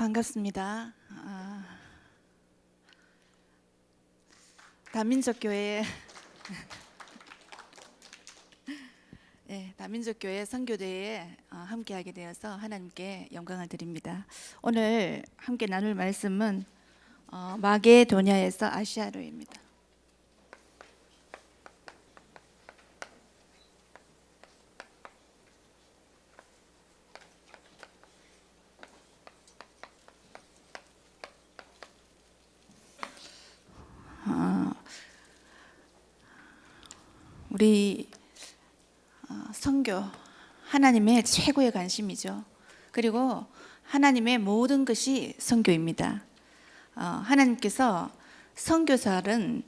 반갑습니다. 다민족교회 다민족교회 선교대회에 함께하게 되어서 하나님께 영광을 드립니다. 오늘 함께 나눌 말씀은 마게도냐에서 아시아로입니다. 우리 선교 하나님의 최고의 관심이죠. 그리고 하나님의 모든 것이 선교입니다. 하나님께서 선교사는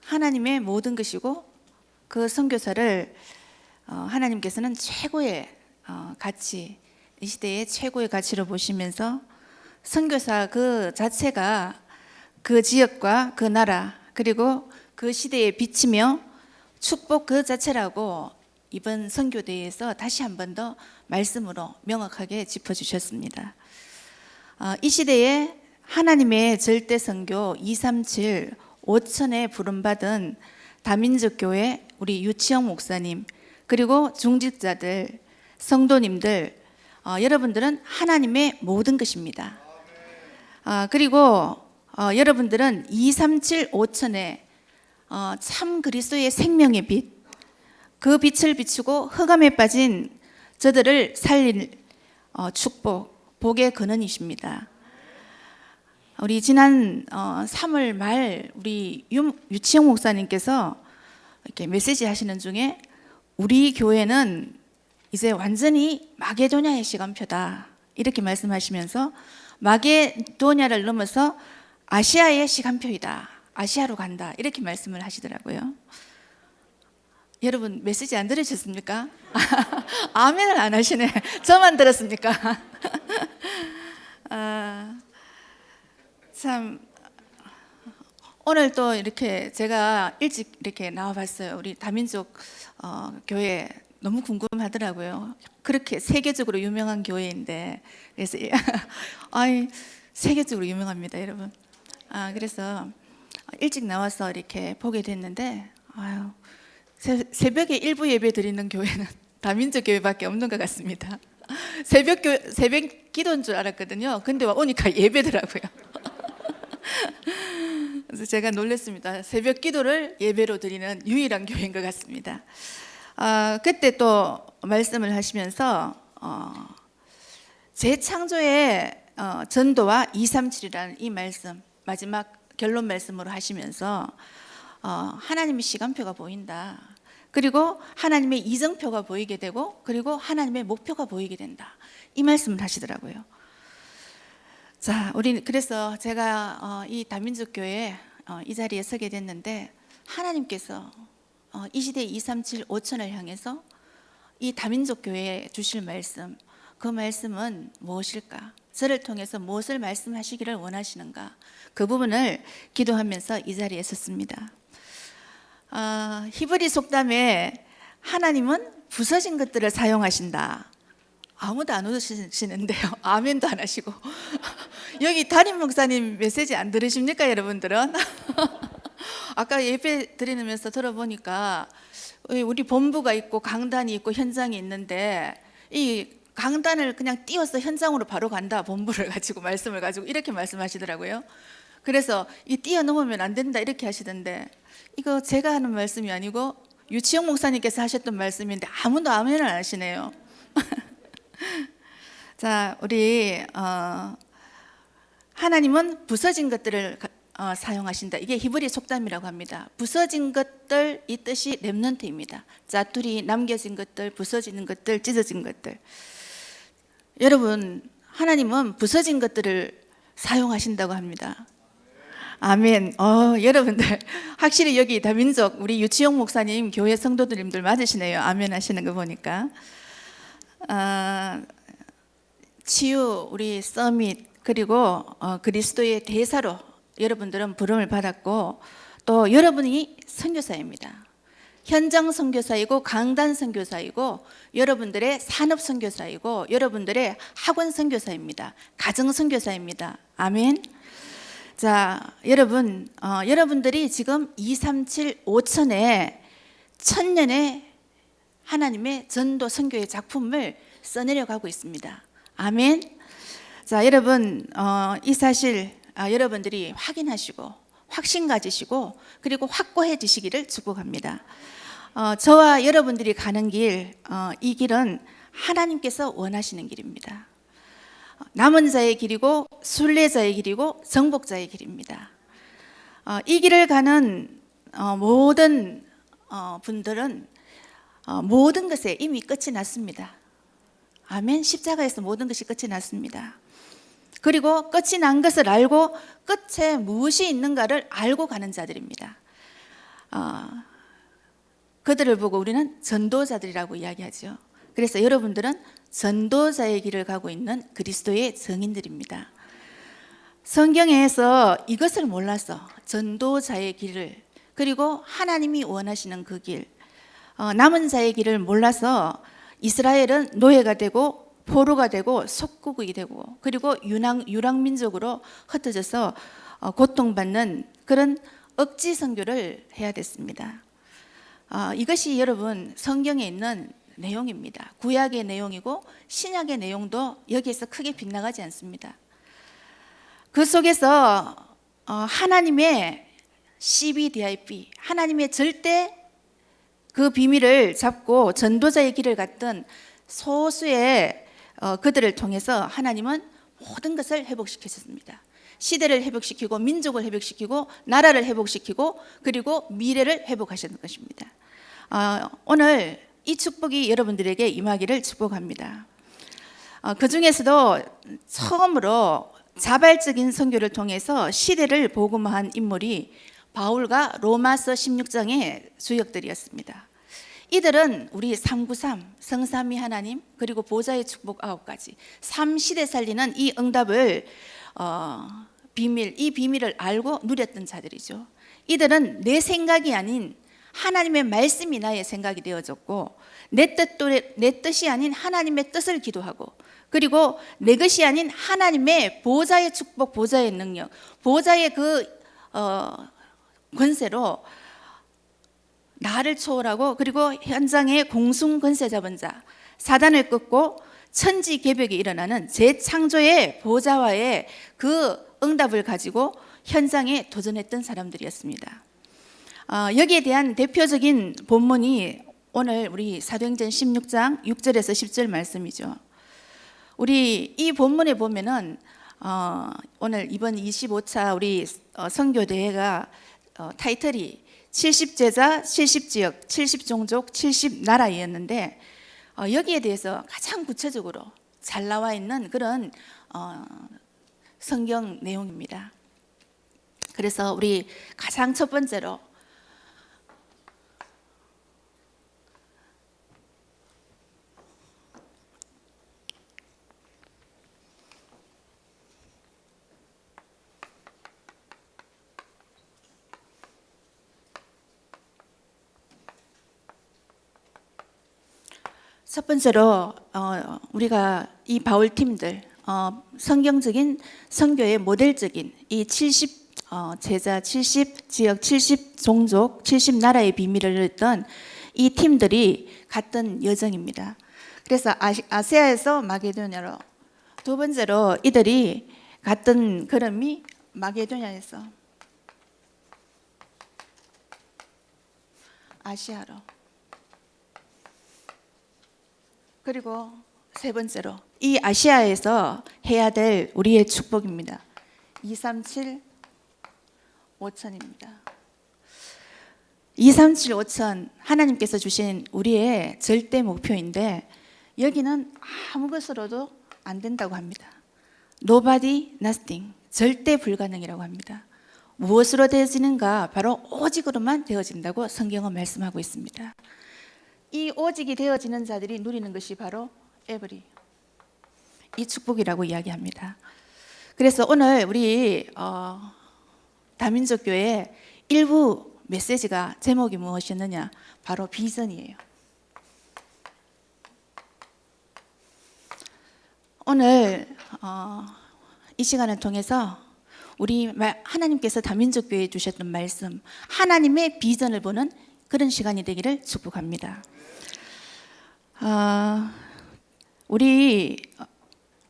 하나님의 모든 것이고 그 선교사를 하나님께서는 최고의 가치, 이 시대의 최고의 가치로 보시면서 선교사 그 자체가 그 지역과 그 나라 그리고 그 시대에 비치며 축복 그 자체라고 이번 선교대회에서 다시 한 번 더 말씀으로 명확하게 짚어주셨습니다. 이 시대에 하나님의 절대 선교 237 5천에 부름받은 다민족교회 우리 유치영 목사님 그리고 중직자들 성도님들 여러분들은 하나님의 모든 것입니다. 그리고 여러분들은 237 5천에 참 그리스도의 생명의 빛, 그 빛을 비추고 흑암에 빠진 저들을 살릴 축복, 복의 근원이십니다. 우리 지난 3월 말 우리 유치영 목사님께서 이렇게 메시지 하시는 중에 우리 교회는 이제 완전히 마게도냐의 시간표다 이렇게 말씀하시면서 마게도냐를 넘어서 아시아의 시간표이다. 아시아로 간다 이렇게 말씀을 하시더라고요. 여러분 메시지 안 들으셨습니까? 아멘을 안 하시네. 저만 들었습니까? 참 오늘 또 이렇게 제가 일찍 이렇게 나와봤어요. 우리 다민족 교회 너무 궁금하더라고요. 그렇게 세계적으로 유명한 교회인데 그래서 세계적으로 유명합니다, 여러분. 그래서 일찍 나와서 이렇게 보게 됐는데 새벽에 일부 예배 드리는 교회는 다민족 교회밖에 없는 것 같습니다. 새벽 기도인 줄 알았거든요. 근데 오니까 예배더라고요. 그래서 제가 놀랐습니다. 새벽 기도를 예배로 드리는 유일한 교회인 것 같습니다. 그때 또 말씀을 하시면서 재창조의 전도와 237이라는 이 말씀 마지막 결론 말씀으로 하시면서 하나님의 시간표가 보인다. 그리고 하나님의 이정표가 보이게 되고 그리고 하나님의 목표가 보이게 된다. 이 말씀을 하시더라고요. 자, 그래서 제가 이 다민족 교회 이 자리에 서게 됐는데 하나님께서 이 시대 237 5천을 향해서 이 다민족 교회에 주실 말씀, 그 말씀은 무엇일까? 저를 통해서 무엇을 말씀하시기를 원하시는가? 그 부분을 기도하면서 이 자리에 섰습니다. 히브리 속담에 하나님은 부서진 것들을 사용하신다. 아무도 안 웃으시는데요. 아멘도 안 하시고. 여기 담임 목사님 메시지 안 들으십니까, 여러분들은? 아까 예배 드리면서 들어보니까 우리 본부가 있고 강단이 있고 현장이 있는데 이 강단을 그냥 띄워서 현장으로 바로 간다. 본부를 가지고 말씀을 가지고 이렇게 말씀하시더라고요. 그래서 이 뛰어넘으면 안 된다 이렇게 하시던데 이거 제가 하는 말씀이 아니고 유치영 목사님께서 하셨던 말씀인데 아무도 아멘을 안 하시네요. 자, 우리 하나님은 부서진 것들을 사용하신다. 이게 히브리 속담이라고 합니다. 부서진 것들 이 뜻이 렘넌트입니다. 짜투리 남겨진 것들, 부서지는 것들, 찢어진 것들. 여러분, 하나님은 부서진 것들을 사용하신다고 합니다. 아멘. 여러분들 확실히 여기 다민족 우리 유치영 목사님 교회 성도들님들 맞으시네요. 아멘 하시는 거 보니까. 치유 우리 서밋 그리고 그리스도의 대사로 여러분들은 부름을 받았고 또 여러분이 선교사입니다. 현장 선교사이고 강단 선교사이고 여러분들의 산업 선교사이고 여러분들의 학원 선교사입니다. 가정 선교사입니다. 아멘. 자, 여러분, 여러분들이 지금 237 5천의 천년의 하나님의 전도 선교의 작품을 써내려 가고 있습니다. 아멘. 자, 여러분, 이 사실 여러분들이 확인하시고 확신 가지시고 그리고 확고해지시기를 축복합니다. 저와 여러분들이 가는 길, 이 길은 하나님께서 원하시는 길입니다. 남은 자의 길이고 순례자의 길이고 정복자의 길입니다. 이 길을 가는 모든 분들은 모든 것에 이미 끝이 났습니다. 아멘. 십자가에서 모든 것이 끝이 났습니다. 그리고 끝이 난 것을 알고 끝에 무엇이 있는가를 알고 가는 자들입니다. 그들을 보고 우리는 전도자들이라고 이야기하죠. 그래서 여러분들은 전도자의 길을 가고 있는 그리스도의 증인들입니다. 성경에서 이것을 몰라서 전도자의 길을 그리고 하나님이 원하시는 그 길, 남은 자의 길을 몰라서 이스라엘은 노예가 되고 포로가 되고 속국이 되고 그리고 유랑민족으로 흩어져서 고통받는 그런 억지 선교를 해야 됐습니다. 이것이 여러분 성경에 있는 내용입니다. 구약의 내용이고 신약의 내용도 여기에서 크게 빗나가지 않습니다. 그 속에서 하나님의 CBDIP, 하나님의 절대 그 비밀을 잡고 전도자의 길을 갔던 소수의 그들을 통해서 하나님은 모든 것을 회복시키셨습니다. 시대를 회복시키고 민족을 회복시키고 나라를 회복시키고 그리고 미래를 회복하시는 것입니다. 오늘 이 축복이 여러분들에게 임하기를 축복합니다. 그 중에서도 처음으로 자발적인 선교를 통해서 시대를 복음화한 인물이 바울과 로마서 16장의 주역들이었습니다. 이들은 우리 393 성삼위 하나님 그리고 보좌의 축복 9가지 3시대 살리는 이 응답을 이 비밀을 알고 누렸던 자들이죠. 이들은 내 생각이 아닌 하나님의 말씀이 나의 생각이 되어졌고 내 뜻이 아닌 하나님의 뜻을 기도하고 그리고 내 것이 아닌 하나님의 보좌의 축복, 보좌의 능력, 보좌의 그 권세로 나를 초월하고 그리고 현장의 공중 권세 잡은 자, 사단을 끊고 천지 개벽이 일어나는 재창조의 보좌와의 그 응답을 가지고 현장에 도전했던 사람들이었습니다. 여기에 대한 대표적인 본문이 오늘 우리 사도행전 16장 6절에서 10절 말씀이죠. 우리 이 본문에 보면은 오늘 이번 25차 우리 선교대회가 타이틀이 70제자, 70지역, 70종족, 70나라이었는데 여기에 대해서 가장 구체적으로 잘 나와 있는 그런 성경 내용입니다. 그래서 우리 가장 첫 번째로 우리가 이 바울 팀들 성경적인 선교의 모델적인 이 70 제자, 70 지역, 70 종족, 70 나라의 비밀을 얻던 이 팀들이 갔던 여정입니다. 그래서 아시아에서 마게도냐로, 두 번째로 이들이 갔던 걸음이 마게도냐에서 아시아로, 그리고 세 번째로 이 아시아에서 해야 될 우리의 축복입니다. 237 5천입니다. 237 5천 하나님께서 주신 우리의 절대 목표인데 여기는 아무것으로도 안 된다고 합니다. Nobody, nothing, 절대 불가능이라고 합니다. 무엇으로 되어지는가? 바로 오직으로만 되어진다고 성경은 말씀하고 있습니다. 이 오직이 되어지는 자들이 누리는 것이 바로 에브리, 이 축복이라고 이야기합니다. 그래서 오늘 우리 다민족교회 일부 메시지가 제목이 무엇이었느냐? 바로 비전이에요. 오늘 이 시간을 통해서 우리 하나님께서 다민족교회에 주셨던 말씀, 하나님의 비전을 보는 그런 시간이 되기를 축복합니다. 우리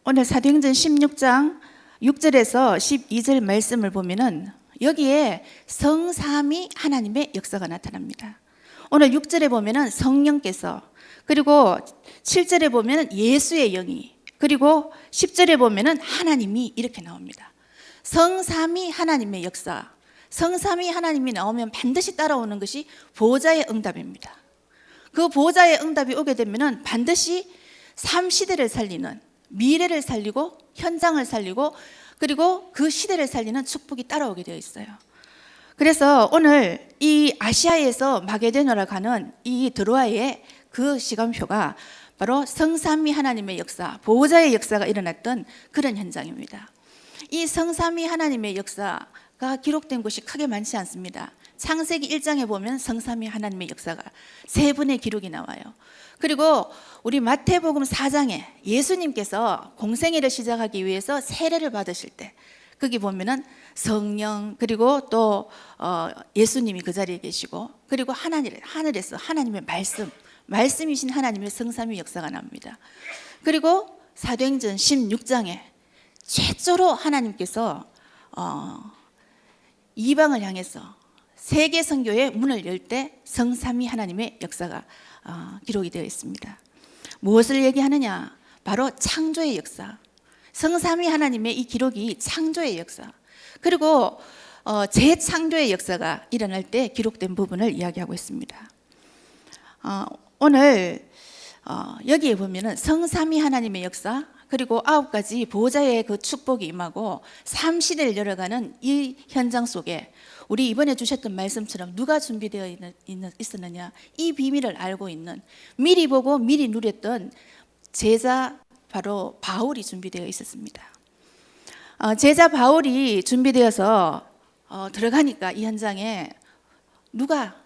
오늘 사도행전 16장 6절에서 12절 말씀을 보면은 여기에 성삼위 하나님의 역사가 나타납니다. 오늘 6절에 보면은 성령께서, 그리고 7절에 보면은 예수의 영이, 그리고 10절에 보면은 하나님이 이렇게 나옵니다. 성삼위 하나님의 역사, 성삼위 하나님이 나오면 반드시 따라오는 것이 보호자의 응답입니다. 그 보호자의 응답이 오게 되면은 반드시 삶 시대를 살리는, 미래를 살리고 현장을 살리고 그리고 그 시대를 살리는 축복이 따라오게 되어 있어요. 그래서 오늘 이 아시아에서 마게도냐로 가는 이 드로아의 그 시간표가 바로 성삼위 하나님의 역사, 보호자의 역사가 일어났던 그런 현장입니다. 이 성삼위 하나님의 역사가 기록된 곳이 크게 많지 않습니다. 창세기 1장에 보면 성삼위 하나님의 역사가 3분의 기록이 나와요. 그리고 우리 마태복음 4장에 예수님께서 공생애를 시작하기 위해서 세례를 받으실 때 거기 보면은 성령, 그리고 또 예수님이 그 자리에 계시고, 그리고 하늘에서 하나님의 말씀이신 하나님의 성삼위 역사가 나옵니다. 그리고 사도행전 16장에 최초로 하나님께서 이방을 향해서 세계 선교의 문을 열 때 성삼위 하나님의 역사가 기록이 되어 있습니다. 무엇을 얘기하느냐? 바로 창조의 역사. 성삼위 하나님의 이 기록이 창조의 역사, 그리고 재창조의 역사가 일어날 때 기록된 부분을 이야기하고 있습니다. 오늘 여기에 보면은 성삼위 하나님의 역사, 그리고 9가지 보호자의 그 축복이 임하고 삶 시대를 열어가는 이 현장 속에 우리 이번에 주셨던 말씀처럼 누가 준비되어 있었느냐? 이 비밀을 알고 있는, 미리 보고 미리 누렸던 제자 바로 바울이 준비되어 있었습니다. 제자 바울이 준비되어서 들어가니까 이 현장에 누가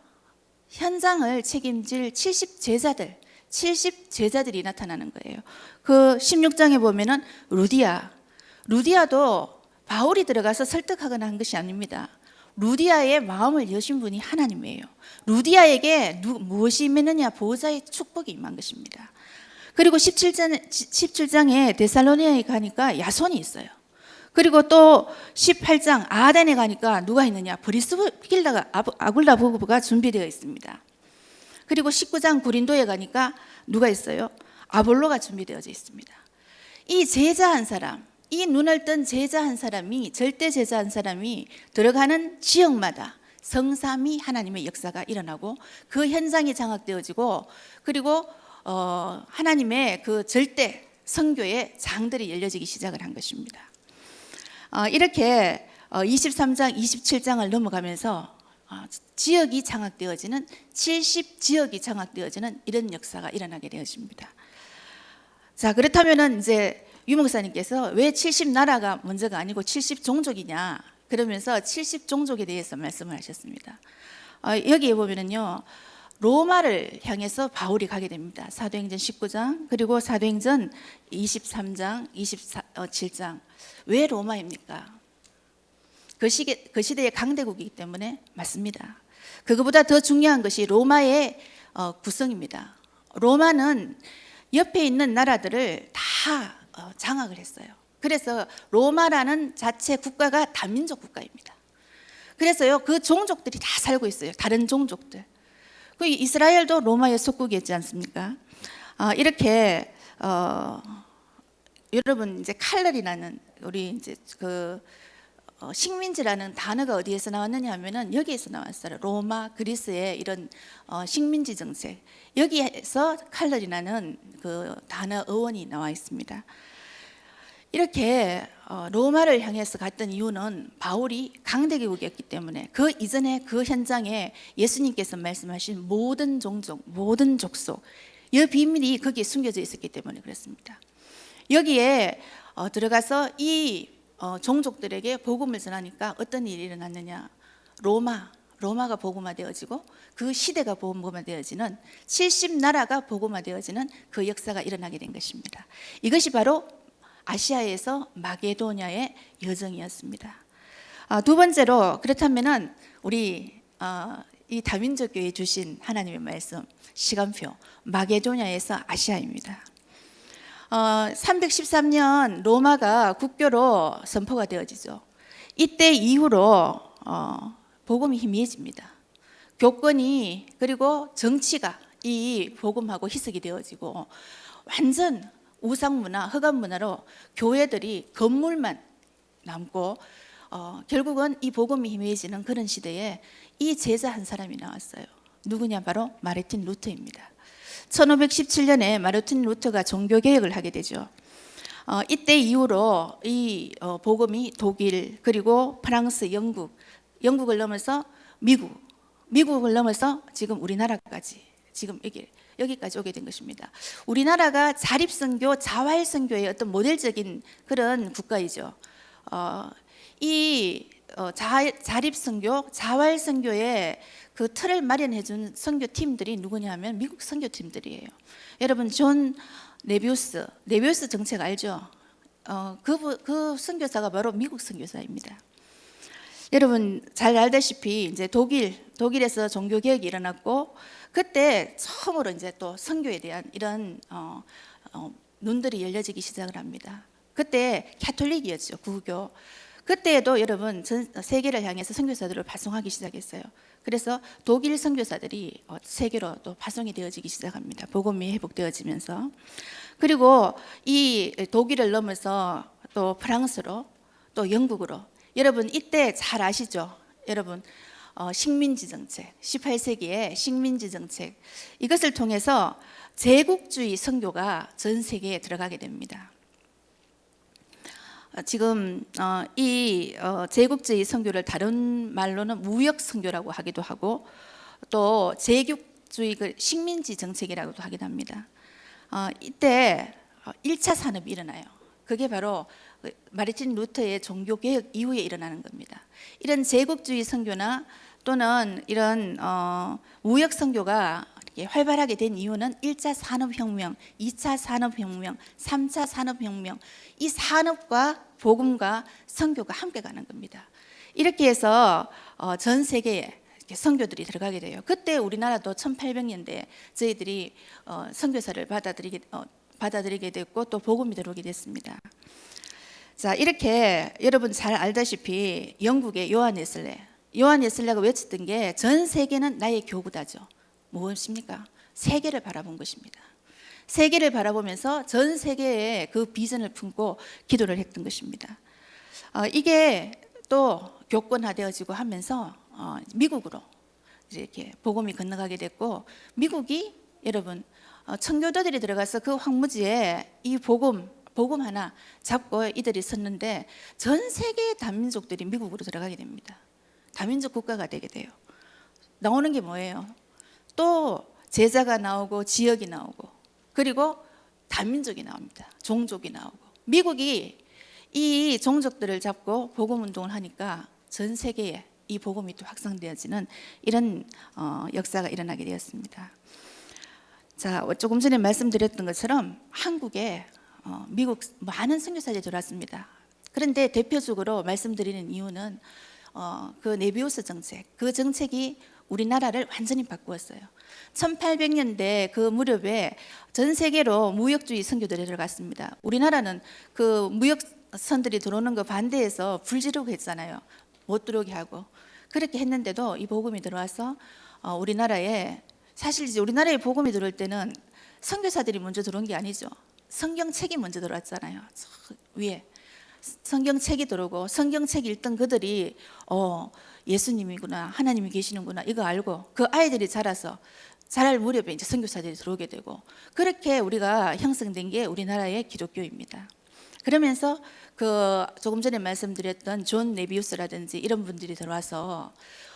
현장을 책임질 70제자들이 나타나는 거예요. 그 16장에 보면은 루디아도 바울이 들어가서 설득하거나 한 것이 아닙니다. 루디아의 마음을 여신 분이 하나님이에요. 루디아에게 무엇이 임했느냐? 보호자의 축복이 임한 것입니다. 그리고 17장에 데살로니가에 가니까 야손이 있어요. 그리고 또 18장 아덴에 가니까 누가 있느냐? 브리스길라가 아굴라 부부가 준비되어 있습니다. 그리고 19장 고린도에 가니까 누가 있어요? 아볼로가 준비되어져 있습니다. 이 제자 한 사람, 이 눈을 뜬 제자 한 사람이, 절대 제자 한 사람이 들어가는 지역마다 성삼위 하나님의 역사가 일어나고 그 현장이 장악되어지고, 그리고 하나님의 그 절대 선교의 장들이 열려지기 시작을 한 것입니다. 이렇게 23장, 27장을 넘어가면서 지역이 장악되어지는, 70지역이 장악되어지는 이런 역사가 일어나게 되어집니다. 자, 그렇다면은 이제 유 목사님께서 왜 70나라가 먼저가 아니고 70종족이냐, 그러면서 70종족에 대해서 말씀을 하셨습니다. 여기에 보면은요, 로마를 향해서 바울이 가게 됩니다. 사도행전 19장, 그리고 사도행전 23장, 27장. 왜 로마입니까? 그 시대의 강대국이기 때문에 맞습니다. 그거보다 더 중요한 것이 로마의 구성입니다. 로마는 옆에 있는 나라들을 다 장악을 했어요. 그래서 로마라는 자체 국가가 다민족 국가입니다. 그래서요, 그 종족들이 다 살고 있어요. 다른 종족들. 그 이스라엘도 로마의 속국이었지 않습니까? 이렇게 여러분 이제 칼날이라는 우리 이제 그 식민지라는 단어가 어디에서 나왔느냐 하면은 여기에서 나왔어요. 로마, 그리스의 이런 식민지 정책, 여기에서 칼날이라는 그 단어 어원이 나와 있습니다. 이렇게 로마를 향해서 갔던 이유는 바울이 강대국이었기 때문에, 그 이전에 그 현장에 예수님께서 말씀하신 모든 종족, 모든 족속, 이 비밀이 거기에 숨겨져 있었기 때문에 그렇습니다. 여기에 들어가서 이 종족들에게 복음을 전하니까 어떤 일이 일어났느냐? 로마, 로마가 복음화되어지고 그 시대가 복음화되어지는 70나라가 복음화되어지는 그 역사가 일어나게 된 것입니다. 이것이 바로 아시아에서 마게도냐의 여정이었습니다. 두 번째로 그렇다면은 우리 이 다민족 교회 주신 하나님의 말씀 시간표 마게도냐에서 아시아입니다. 313년 로마가 국교로 선포가 되어지죠. 이때 이후로 복음이 희미해집니다. 교권이 그리고 정치가 이 복음하고 희석이 되어지고 완전 우상문화, 흑암문화로 교회들이 건물만 남고 결국은 이 복음이 희미해지는 그런 시대에 이 제자 한 사람이 나왔어요. 누구냐? 바로 마르틴 루터입니다. 1517년에 마르틴 루터가 종교개혁을 하게 되죠. 이때 이후로 이 복음이 독일 그리고 프랑스, 영국을 넘어서 미국을 넘어서 지금 우리나라까지 지금 여기까지 오게 된 것입니다. 우리나라가 자립선교, 자활선교의 어떤 모델적인 그런 국가이죠. 이 자립선교, 자활선교의 그 틀을 마련해 준 선교팀들이 누구냐 하면 미국 선교팀들이에요. 여러분 존 네비우스 정책 알죠? 그 선교사가 바로 미국 선교사입니다. 여러분 잘 알다시피 이제 독일에서 종교 개혁이 일어났고 그때 처음으로 이제 또 선교에 대한 이런 눈들이 열려지기 시작을 합니다. 그때 가톨릭이었죠, 구교. 그때에도 여러분 전 세계를 향해서 선교사들을 파송하기 시작했어요. 그래서 독일 선교사들이 세계로 또 파송이 되어지기 시작합니다. 복음이 회복되어지면서. 그리고 이 독일을 넘어서 또 프랑스로 또 영국으로. 여러분 이때 잘 아시죠? 여러분 식민지 정책, 18세기의 식민지 정책 이것을 통해서 제국주의 선교가 전 세계에 들어가게 됩니다. 지금 이 제국주의 선교를 다른 말로는 무역 선교라고 하기도 하고 또 제국주의 식민지 정책이라고도 하기도 합니다. 이때 1차 산업이 일어나요. 그게 바로 마르틴 루터의 종교개혁 이후에 일어나는 겁니다. 이런 제국주의 선교나 또는 이런 무역 선교가 활발하게 된 이유는 1차 산업혁명, 2차 산업혁명, 3차 산업혁명 이 산업과 복음과 선교가 함께 가는 겁니다. 이렇게 해서 전 세계에 선교들이 들어가게 돼요. 그때 우리나라도 1800년대에 저희들이 선교사를 받아들이게 됐고 또 복음이 들어오게 됐습니다. 자, 이렇게 여러분 잘 알다시피 영국의 요한 웨슬레가 외쳤던 게 전 세계는 나의 교구다죠. 무엇입니까? 세계를 바라본 것입니다. 세계를 바라보면서 전 세계에 그 비전을 품고 기도를 했던 것입니다. 이게 또 교권화되어지고 하면서 미국으로 이렇게 복음이 건너가게 됐고 미국이 여러분 청교도들이 들어가서 그 황무지에 이 복음 하나 잡고 이들이 섰는데 전 세계의 다민족들이 미국으로 들어가게 됩니다. 다민족 국가가 되게 돼요. 나오는 게 뭐예요? 또 제자가 나오고 지역이 나오고 그리고 다민족이 나옵니다. 종족이 나오고 미국이 이 종족들을 잡고 복음 운동을 하니까 전 세계에 이 복음이 또 확산되어지는 이런 역사가 일어나게 되었습니다. 자, 조금 전에 말씀드렸던 것처럼 한국에 미국 많은 선교사들이 들어왔습니다. 그런데 대표적으로 말씀드리는 이유는 그 네비우스 정책, 그 정책이 우리나라를 완전히 바꾸었어요. 1800년대 그 무렵에 전 세계로 무역주의 선교들이 들어갔습니다. 우리나라는 그 무역선들이 들어오는 거 반대해서 불지르고 했잖아요. 못 들어오게 하고 그렇게 했는데도 이 복음이 들어와서 우리나라에 사실 이제 우리나라에 복음이 들어올 때는 선교사들이 먼저 들어온 게 아니죠. 성경책이 먼저 들어왔잖아요. 저 위에 성경책이 들어오고 성경책 읽던 그들이 예수님이구나 하나님이 계시는구나 이거 알고 그 아이들이 자랄 무렵에 이제 선교사들이 들어오게 되고 그렇게 우리가 형성된 게 우리나라의 기독교입니다. 그러면서 그 조금 전에 말씀드렸던 존 네비우스라든지 이런 분들이 들어와서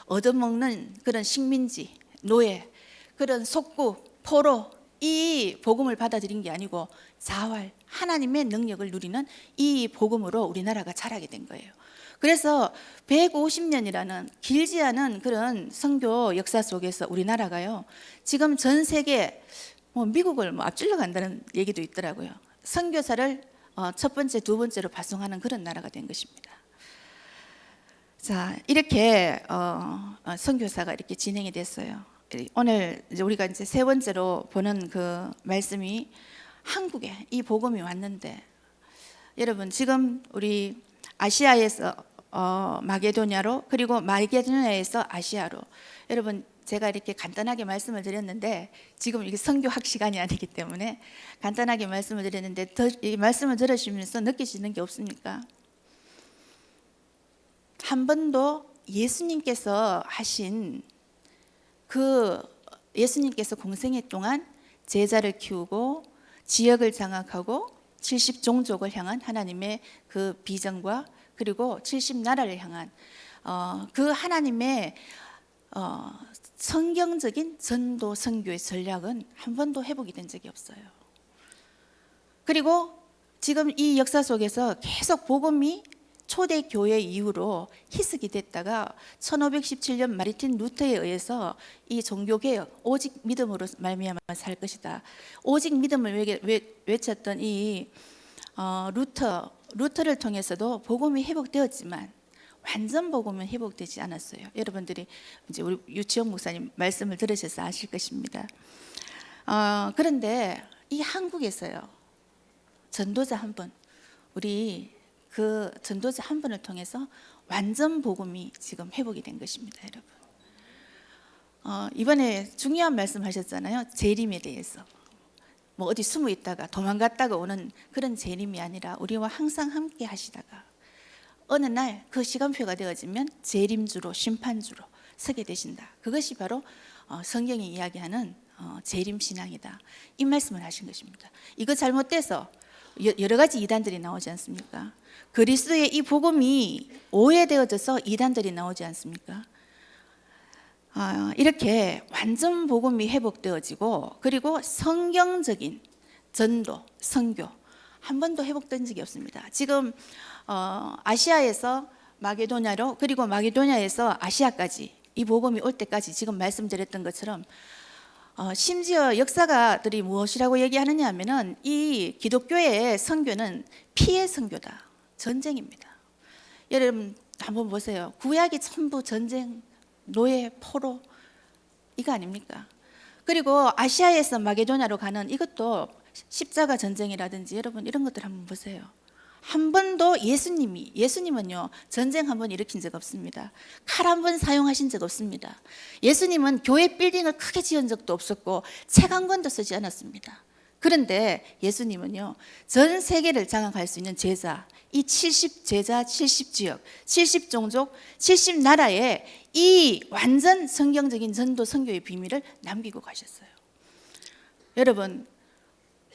얻어먹는 그런 식민지, 노예, 그런 속국, 포로 이 복음을 받아들인 게 아니고 자활, 하나님의 능력을 누리는 이 복음으로 우리나라가 자라게 된 거예요. 그래서 150년이라는 길지 않은 그런 선교 역사 속에서 우리나라가요, 지금 전 세계 미국을 앞질러 간다는 얘기도 있더라고요. 선교사를 첫 번째, 두 번째로 파송하는 그런 나라가 된 것입니다. 자, 이렇게 선교사가 이렇게 진행이 됐어요. 오늘 우리가 이제 세 번째로 보는 그 말씀이 한국에 이 복음이 왔는데, 여러분 지금 우리 아시아에서 마게도냐로, 그리고 마게도냐에서 아시아로, 여러분 제가 이렇게 간단하게 말씀을 드렸는데, 지금 이게 선교학 시간이 아니기 때문에 간단하게 말씀을 드렸는데, 이 말씀을 들으시면서 느끼시는 게 없습니까? 한 번도 예수님께서 하신 예수님께서 공생애 동안 제자를 키우고 지역을 장악하고 70종족을 향한 하나님의 그 비전과, 그리고 70나라를 향한 그 하나님의 성경적인 전도 선교의 전략은 한 번도 회복이 된 적이 없어요. 그리고 지금 이 역사 속에서 계속 복음이 초대교회 이후로 희석이 됐다가 1517년 마르틴 루터에 의해서 이 종교개혁, 오직 믿음으로 말미암아 살 것이다, 오직 믿음을 외쳤던 이 루터를 통해서도 복음이 회복되었지만 완전 복음은 회복되지 않았어요. 여러분들이 이제 우리 유치영 목사님 말씀을 들으셔서 아실 것입니다. 그런데 이 한국에서요, 전도자 한 분, 우리 그 전도자 한 분을 통해서 완전 복음이 지금 회복이 된 것입니다, 여러분. 이번에 중요한 말씀하셨잖아요. 재림에 대해서. 뭐 어디 숨어 있다가 도망갔다가 오는 그런 재림이 아니라 우리와 항상 함께 하시다가 어느 날 그 시간표가 되어지면 재림주로, 심판주로 서게 되신다. 그것이 바로 성경이 이야기하는 재림 신앙이다, 이 말씀을 하신 것입니다. 이거 잘못돼서 여러 가지 이단들이 나오지 않습니까? 그리스도의 이 복음이 오해되어져서 이단들이 나오지 않습니까? 이렇게 완전 복음이 회복되어지고, 그리고 성경적인 전도, 선교 한 번도 회복된 적이 없습니다. 지금 아시아에서 마게도냐로, 그리고 마게도냐에서 아시아까지 이 복음이 올 때까지 지금 말씀드렸던 것처럼 심지어 역사가들이 무엇이라고 얘기하느냐 하면은 이 기독교의 선교는 피해 선교다, 전쟁입니다. 여러분 한번 보세요. 구약이 전부 전쟁, 노예, 포로, 이거 아닙니까? 그리고 아시아에서 마게도냐로 가는 이것도 십자가 전쟁이라든지, 여러분 이런 것들 한번 보세요. 한 번도 예수님은요, 전쟁 한 번 일으킨 적 없습니다. 칼 한 번 사용하신 적 없습니다. 예수님은 교회 빌딩을 크게 지은 적도 없었고 책 한 권도 쓰지 않았습니다. 그런데 예수님은요, 전 세계를 장악할 수 있는 제자, 이 70제자, 70지역, 70종족, 70나라에 이 완전 성경적인 전도 선교의 비밀을 남기고 가셨어요. 여러분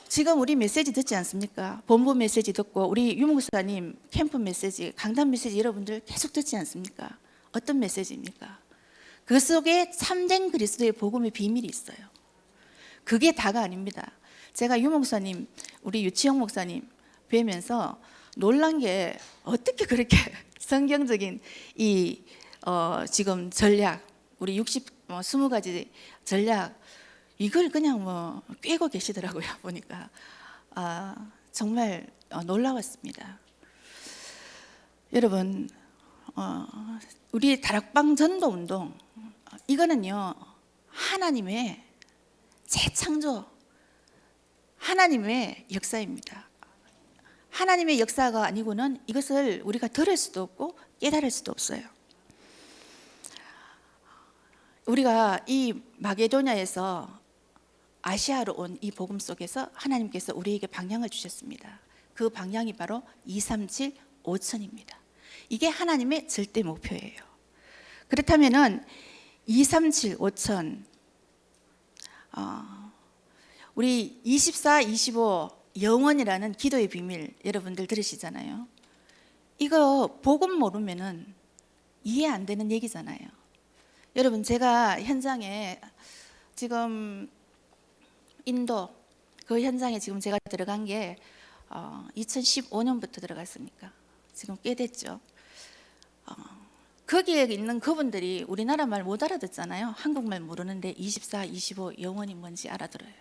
지금 우리 메시지 듣지 않습니까? 본부 메시지 듣고 우리 유목사님 캠프 메시지, 강단 메시지 여러분들 계속 듣지 않습니까? 어떤 메시지입니까? 그 속에 참된 그리스도의 복음의 비밀이 있어요. 그게 다가 아닙니다. 제가 유목사님, 우리 유치영 목사님 뵈면서 놀란 게, 어떻게 그렇게 성경적인 이 지금 전략, 우리 20가지 전략, 이걸 그냥 꿰고 계시더라고요. 보니까 정말 놀라웠습니다. 여러분 우리 다락방 전도 운동, 이거는요 하나님의 재창조, 하나님의 역사입니다. 하나님의 역사가 아니고는 이것을 우리가 들을 수도 없고 깨달을 수도 없어요. 우리가 이 마게도냐에서 아시아로 온 이 복음 속에서 하나님께서 우리에게 방향을 주셨습니다. 그 방향이 바로 237 5천입니다. 이게 하나님의 절대 목표예요. 그렇다면은 237 5천, 우리 24 25 영원이라는 기도의 비밀 여러분들 들으시잖아요. 이거 복음 모르면은 이해 안 되는 얘기잖아요. 여러분 제가 현장에 지금 인도 그 현장에 지금 제가 들어간 게 2015년부터 들어갔으니까 지금 꽤 됐죠. 거기에 있는 그분들이 우리나라 말 못 알아듣잖아요. 한국말 모르는데 24, 25 영원히 뭔지 알아들어요.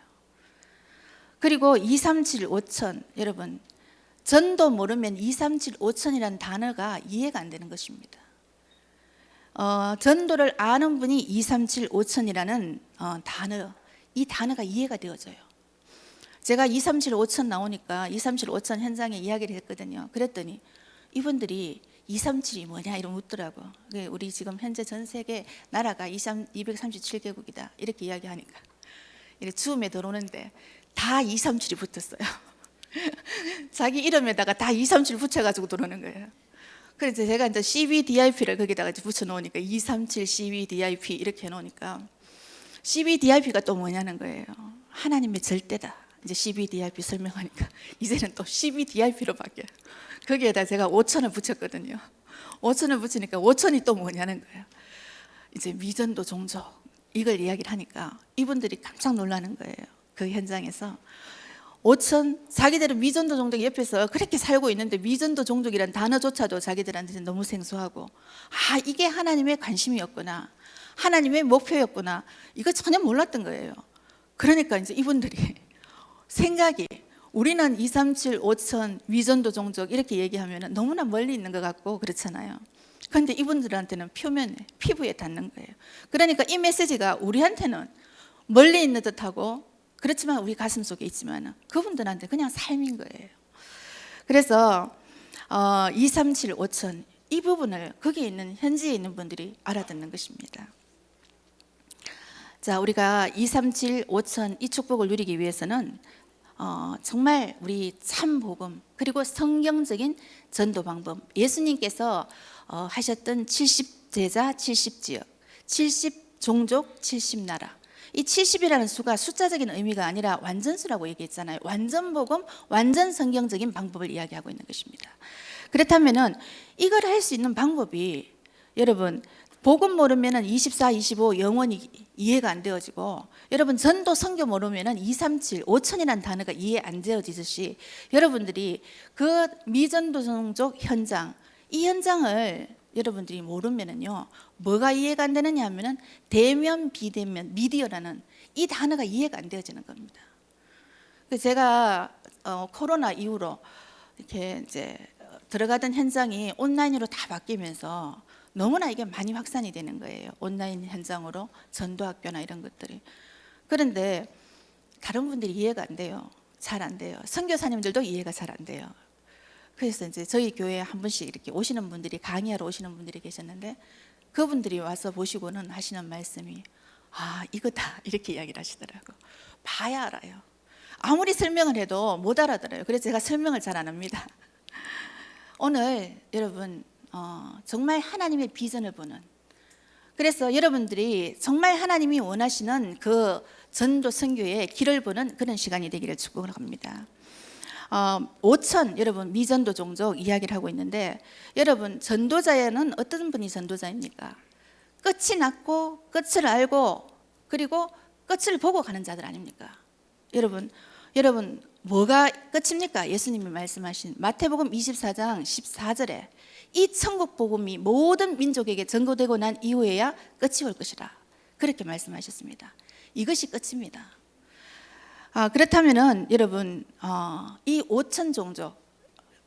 그리고 237, 5천, 여러분 전도 모르면 237, 5천이라는 단어가 이해가 안 되는 것입니다. 전도를 아는 분이 237, 5천이라는 단어, 이 단어가 이해가 되어져요. 제가 237, 5천 나오니까 237, 5천 현장에 이야기를 했거든요. 그랬더니 이분들이 237이 뭐냐 이러고 묻더라고. 우리 지금 현재 전 세계 나라가 237개국이다 이렇게 이야기하니까 이렇게 줌에 들어오는데 다 237이 붙었어요. 자기 이름에다가 다 237 붙여가지고 들어오는 거예요. 그래서 제가 이제 CBDIP를 거기다가 붙여 놓으니까 237 CBDIP 이렇게 해놓으니까 CBDIP가 또 뭐냐는 거예요. 하나님의 절대다. 이제 CBDIP 설명하니까 이제는 또 CBDIP로 바뀌어요. 거기에다 제가 5천을 붙였거든요. 5천을 붙이니까 5천이 또 뭐냐는 거예요. 이제 미전도 종족 이걸 이야기를 하니까 이분들이 깜짝 놀라는 거예요. 그 현장에서 5천 자기들은 미전도 종족 옆에서 그렇게 살고 있는데 미전도 종족이란 단어조차도 자기들한테는 너무 생소하고 이게 하나님의 관심이었구나, 하나님의 목표였구나, 이거 전혀 몰랐던 거예요. 그러니까 이제 이분들이 생각이 우리는 237, 5천 미전도 종족 이렇게 얘기하면 너무나 멀리 있는 것 같고 그렇잖아요. 그런데 이분들한테는 표면에 피부에 닿는 거예요. 그러니까 이 메시지가 우리한테는 멀리 있는 듯하고 그렇지만 우리 가슴 속에 있지만 그분들한테 그냥 삶인 거예요. 그래서 237, 5천 이 부분을 거기에 있는 현지에 있는 분들이 알아듣는 것입니다. 자, 우리가 237, 5천 이 축복을 누리기 위해서는 정말 우리 참 복음 그리고 성경적인 전도 방법, 예수님께서 하셨던 70제자 70지역 70종족 70나라, 이 70이라는 수가 숫자적인 의미가 아니라 완전수라고 얘기했잖아요. 완전 복음, 완전 성경적인 방법을 이야기하고 있는 것입니다. 그렇다면은 이걸 할 수 있는 방법이 여러분 복음 모르면은 24, 25 영원히 이해가 안 되어지고 여러분 전도 선교 모르면은 237, 5천이라는 단어가 이해 안 되어지듯이 여러분들이 그 미전도 종족 현장 이 현장을 여러분들이 모르면은요 뭐가 이해가 안 되느냐 하면은 대면 비대면 미디어라는 이 단어가 이해가 안 되어지는 겁니다. 그래서 제가 코로나 이후로 이렇게 이제 들어가던 현장이 온라인으로 다 바뀌면서 너무나 이게 많이 확산이 되는 거예요. 온라인 현장으로 전도학교나 이런 것들이. 그런데 다른 분들이 이해가 안 돼요. 잘 안 돼요. 선교사님들도 이해가 잘 안 돼요. 그래서 이제 저희 교회에 한 분씩 이렇게 오시는 분들이 강의하러 오시는 분들이 계셨는데 그분들이 와서 보시고는 하시는 말씀이 이거다 이렇게 이야기를 하시더라고. 봐야 알아요. 아무리 설명을 해도 못 알아들어요. 그래서 제가 설명을 잘 안 합니다. 오늘 여러분 정말 하나님의 비전을 보는, 그래서 여러분들이 정말 하나님이 원하시는 그 전도 선교의 길을 보는 그런 시간이 되기를 축복을 합니다. 5천 여러분 미전도 종족 이야기를 하고 있는데 여러분 전도자에는 어떤 분이 전도자입니까? 끝이 났고 끝을 알고 그리고 끝을 보고 가는 자들 아닙니까? 여러분 뭐가 끝입니까? 예수님이 말씀하신 마태복음 24장 14절에 이 천국 복음이 모든 민족에게 전도되고 난 이후에야 끝이 올 것이라 그렇게 말씀하셨습니다. 이것이 끝입니다. 그렇다면은 여러분 이 5천 종족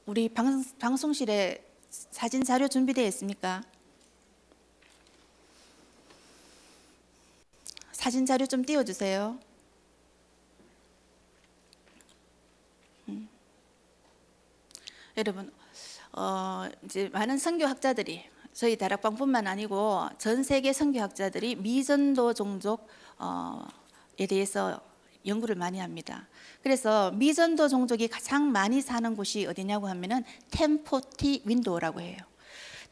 우리 방송실에 사진 자료 준비되어 있습니까? 사진 자료 좀 띄워주세요. 여러분 이제 많은 선교학자들이 저희 다락방뿐만 아니고 전 세계 선교학자들이 미전도 종족에 대해서 연구를 많이 합니다. 그래서 미전도 종족이 가장 많이 사는 곳이 어디냐고 하면은 1040 윈도우라고 해요.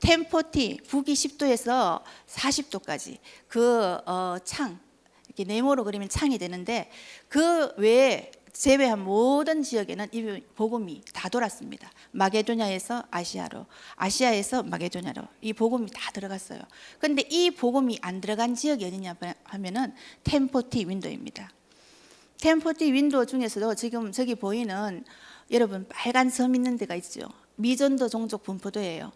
1040 북위 10도에서 40도까지 그 창 이렇게 네모로 그리면 창이 되는데 그 외에 제외한 모든 지역에는 이 복음이 다 돌았습니다. 마게도냐에서 아시아로, 아시아에서 마게도냐로 이 복음이 다 들어갔어요. 그런데 이 복음이 안 들어간 지역이 어디냐 하면은 1040 윈도우입니다. 1040 윈도우 중에서도 지금 저기 보이는 여러분 빨간 점 있는 데가 있죠. 미전도 종족 분포도예요.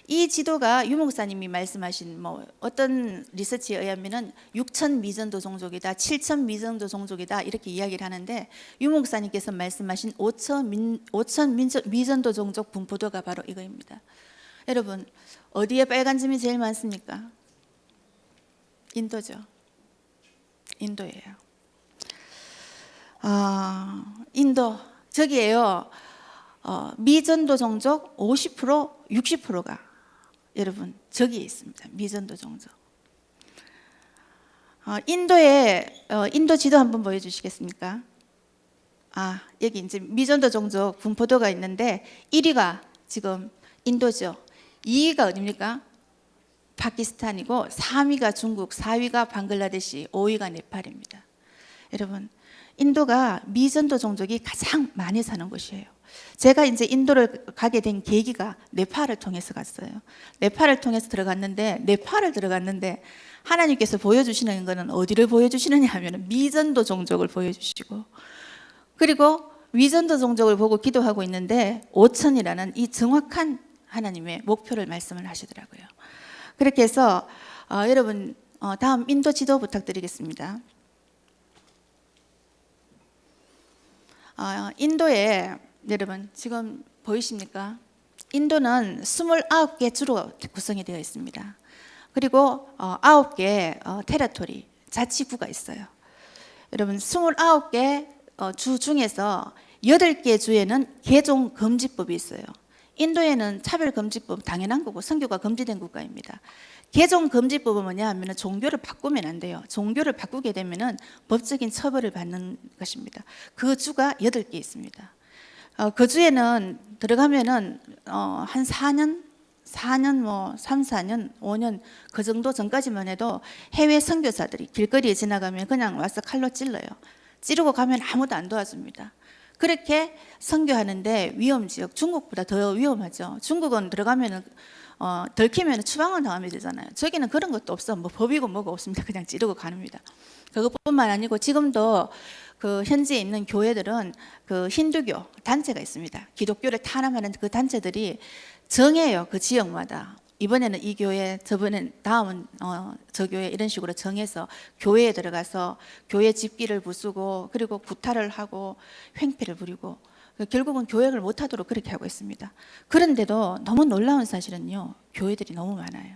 이 지도가 유 목사님이 말씀하신 뭐 어떤 리서치에 의하면은 6천 미전도 종족이다, 7천 미전도 종족이다 이렇게 이야기를 하는데 유 목사님께서 말씀하신 5천 미전도 종족 분포도가 바로 이거입니다. 여러분 어디에 빨간 점이 제일 많습니까? 인도죠. 인도예요. 인도 저기에요. 미전도 종족 50% 60%가 여러분 저기에 있습니다. 미전도 종족. 인도의 인도 지도 한번 보여주시겠습니까? 여기 이제 미전도 종족 분포도가 있는데 1위가 지금 인도죠. 2위가 어디입니까? 파키스탄이고 3위가 중국, 4위가 방글라데시, 5위가 네팔입니다. 여러분 인도가 미전도 종족이 가장 많이 사는 곳이에요. 제가 이제 인도를 가게 된 계기가 네팔을 통해서 갔어요. 네팔을 통해서 들어갔는데 하나님께서 보여주시는 것은 어디를 보여주시느냐 하면 미전도 종족을 보여주시고 그리고 위전도 종족을 보고 기도하고 있는데 5천이라는 이 정확한 하나님의 목표를 말씀을 하시더라고요. 그렇게 해서 여러분 다음 인도 지도 부탁드리겠습니다. 인도에 여러분 지금 보이십니까? 인도는 29개 주로 구성이 되어 있습니다. 그리고 9개 테라토리, 자치구가 있어요. 여러분 29개 주 중에서 8개 주에는 개종 금지법이 있어요. 인도에는 차별금지법 당연한 거고 선교가 금지된 국가입니다. 개종 금지법은 뭐냐 하면 종교를 바꾸면 안 돼요. 종교를 바꾸게 되면 법적인 처벌을 받는 것입니다. 그 주가 8개 있습니다. 그 주에는 들어가면은 한 4년 뭐 3, 4년, 5년 그 정도 전까지만 해도 해외 선교사들이 길거리에 지나가면 그냥 와서 칼로 찔러요. 찌르고 가면 아무도 안 도와줍니다. 그렇게 선교하는데 위험지역 중국보다 더 위험하죠. 중국은 들어가면은 들키면 추방을 당하면 되잖아요. 저기는 그런 것도 없어. 뭐 법이고 뭐가 없습니다. 그냥 찌르고 가는입니다. 그것뿐만 아니고 지금도 그 현지에 있는 교회들은 그 힌두교 단체가 있습니다. 기독교를 탄압하는 그 단체들이 정해요. 그 지역마다. 이번에는 이 교회, 저번엔 다음은 저 교회 이런 식으로 정해서 교회에 들어가서 교회 집기를 부수고 그리고 구타를 하고 횡패를 부리고 결국은 교역을 못하도록 그렇게 하고 있습니다. 그런데도 너무 놀라운 사실은요, 교회들이 너무 많아요.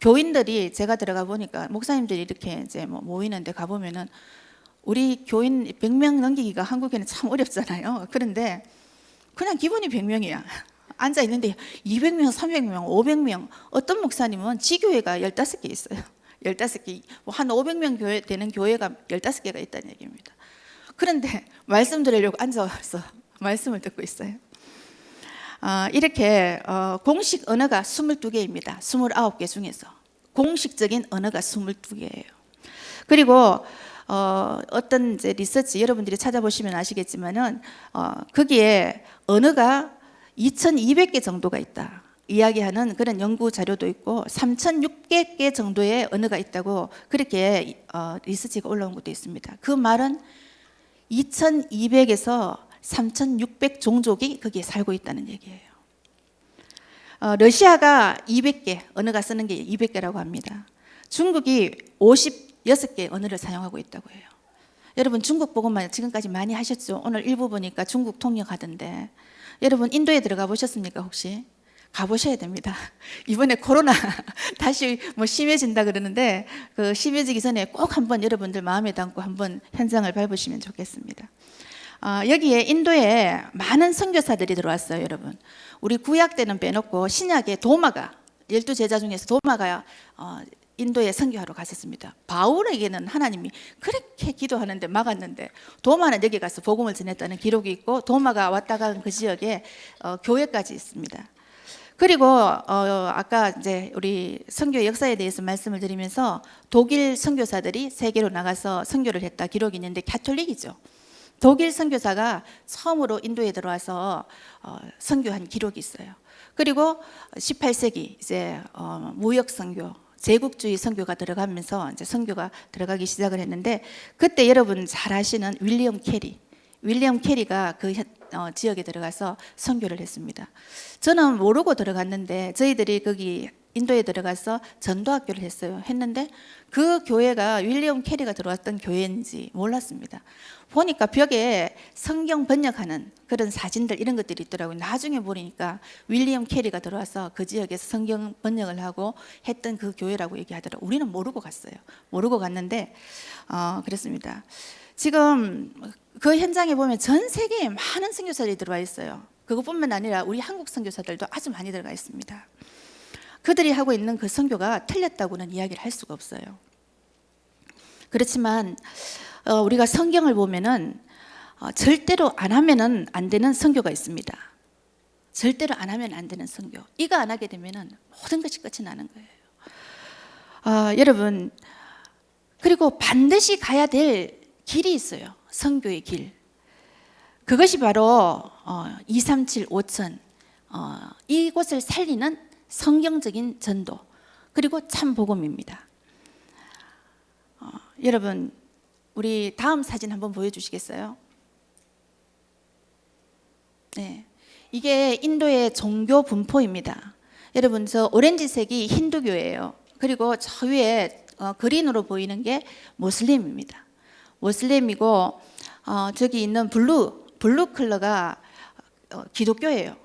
교인들이 제가 들어가 보니까 목사님들이 이렇게 이제 뭐 모이는데 가 보면은 우리 교인 100명 넘기기가 한국에는 참 어렵잖아요. 그런데 그냥 기본이 100명이야. 앉아 있는데 200명, 300명, 500명, 어떤 목사님은 지교회가 15개 있어요. 15개, 한 500명 교회 되는 교회가 15개가 있다는 얘기입니다. 그런데 말씀 드리려고 앉아서 말씀을 듣고 있어요. 이렇게 공식 언어가 22개입니다. 29개 중에서 공식적인 언어가 22개예요. 그리고 어떤 이제 리서치 여러분들이 찾아보시면 아시겠지만은 거기에 언어가 2,200개 정도가 있다 이야기하는 그런 연구 자료도 있고 3,600개 정도의 언어가 있다고 그렇게 리서치가 올라온 것도 있습니다. 그 말은 2,200에서 3,600 종족이 거기에 살고 있다는 얘기예요. 러시아가 200개 언어가 쓰는 게 200개라고 합니다. 중국이 56개 언어를 사용하고 있다고 해요. 여러분 중국 보고만 지금까지 많이 하셨죠? 오늘 일부 보니까 중국 통역하던데 여러분 인도에 들어가 보셨습니까 혹시? 가보셔야 됩니다. 이번에 코로나 다시 뭐 심해진다 그러는데 그 심해지기 전에 꼭 한번 여러분들 마음에 담고 한번 현장을 밟으시면 좋겠습니다. 여기에 인도에 많은 선교사들이 들어왔어요, 여러분. 우리 구약 때는 빼놓고 신약에 도마가 12제자 중에서 도마가 인도에 선교하러 갔었습니다. 바울에게는 하나님이 그렇게 기도하는데 막았는데 도마는 여기 가서 복음을 전했다는 기록이 있고 도마가 왔다 간 그 지역에 교회까지 있습니다. 그리고 아까 이제 우리 선교 역사에 대해서 말씀을 드리면서 독일 선교사들이 세계로 나가서 선교를 했다 기록이 있는데 가톨릭이죠. 독일 선교사가 처음으로 인도에 들어와서 선교한 기록이 있어요. 그리고 18세기 이제 무역 선교, 제국주의 선교가 들어가면서 이제 선교가 들어가기 시작을 했는데 그때 여러분 잘 아시는 윌리엄 캐리, 윌리엄 캐리가 그 지역에 들어가서 선교를 했습니다. 저는 모르고 들어갔는데 저희들이 거기 인도에 들어가서 전도학교를 했는데 그 교회가 윌리엄 캐리가 들어왔던 교회인지 몰랐습니다. 보니까 벽에 성경 번역하는 그런 사진들 이런 것들이 있더라고요. 나중에 보니까 윌리엄 캐리가 들어와서 그 지역에서 성경 번역을 하고 했던 그 교회라고 얘기하더라고요. 우리는 모르고 갔어요. 모르고 갔는데 그렇습니다. 지금 그 현장에 보면 전 세계에 많은 선교사들이 들어와 있어요. 그것뿐만 아니라 우리 한국 선교사들도 아주 많이 들어가 있습니다. 그들이 하고 있는 그 선교가 틀렸다고는 이야기를 할 수가 없어요. 그렇지만 우리가 성경을 보면은 절대로 안 하면은 안 되는 선교가 있습니다. 절대로 안 하면 안 되는 선교. 이거 안 하게 되면은 모든 것이 끝이 나는 거예요. 여러분, 그리고 반드시 가야 될 길이 있어요. 선교의 길. 그것이 바로 237 5천 이곳을 살리는 성경적인 전도 그리고 참 복음입니다. 여러분, 우리 다음 사진 한번 보여주시겠어요? 네, 이게 인도의 종교 분포입니다. 여러분, 저 오렌지색이 힌두교예요. 그리고 저 위에 그린으로 보이는 게 모슬림입니다. 모슬림이고 저기 있는 블루 컬러가 기독교예요.